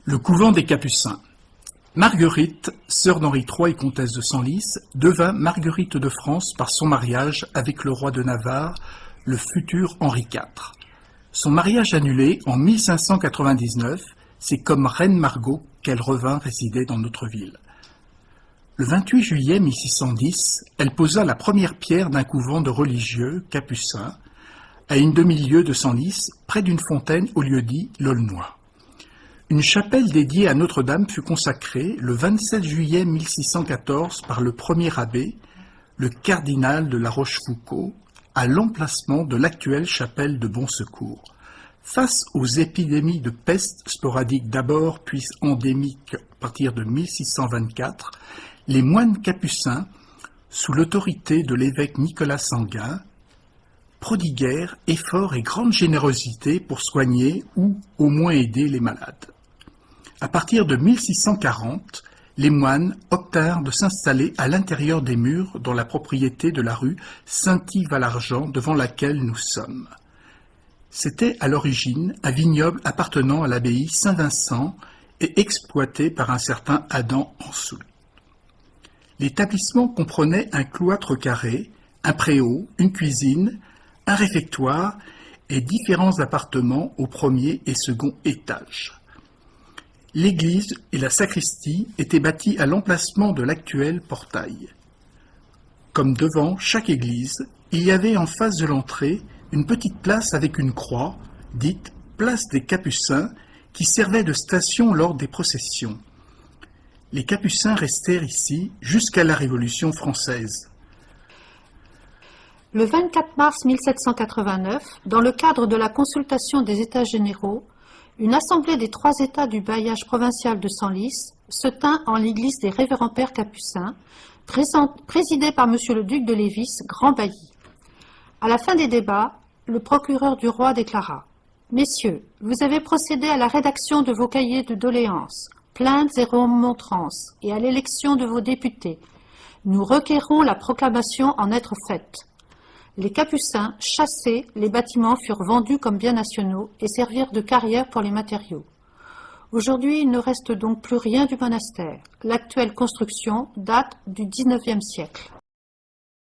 Le couvent des Capucins. Marguerite, sœur d'Henri III et comtesse de Senlis, devint Marguerite de France par son mariage avec le roi de Navarre, le futur Henri IV. Son mariage annulé en 1599, c'est comme reine Margot qu'elle revint résider dans notre ville. Le 28 juillet 1610, elle posa la première pierre d'un couvent de religieux capucins à une demi-lieue de Senlis, près d'une fontaine au lieu-dit l'Aulnoy. Une chapelle dédiée à Notre-Dame fut consacrée le 27 juillet 1614 par le premier abbé, le cardinal de La Rochefoucauld, à l'emplacement de l'actuelle chapelle de Bon Secours. Face aux épidémies de peste sporadiques d'abord, puis endémiques à partir de 1624, les moines capucins, sous l'autorité de l'évêque Nicolas Sanguin, prodiguèrent efforts et grande générosité pour soigner ou au moins aider les malades. À partir de 1640, les moines obtinrent de s'installer à l'intérieur des murs dans la propriété de la rue Saint-Yves-à-l'Argent devant laquelle nous sommes. C'était à l'origine un vignoble appartenant à l'abbaye Saint-Vincent et exploité par un certain Adam Ansoul. L'établissement comprenait un cloître carré, un préau, une cuisine, un réfectoire et différents appartements au premier et second étage. L'église et la sacristie étaient bâties à l'emplacement de l'actuel portail. Comme devant chaque église, il y avait en face de l'entrée une petite place avec une croix, dite place des Capucins, qui servait de station lors des processions. Les Capucins restèrent ici jusqu'à la Révolution française. Le 24 mars 1789, dans le cadre de la consultation des États généraux, une assemblée des 3 États du bailliage provincial de Senlis se tint en l'église des Révérends Pères Capucins, présidée par M. le duc de Lévis, grand bailli. À la fin des débats, le procureur du roi déclara « Messieurs, vous avez procédé à la rédaction de vos cahiers de doléances, plaintes et remontrances, et à l'élection de vos députés. Nous requérons la proclamation en être faite. » Les Capucins, chassés, les bâtiments furent vendus comme biens nationaux et servirent de carrière pour les matériaux. Aujourd'hui, il ne reste donc plus rien du monastère. L'actuelle construction date du XIXe siècle.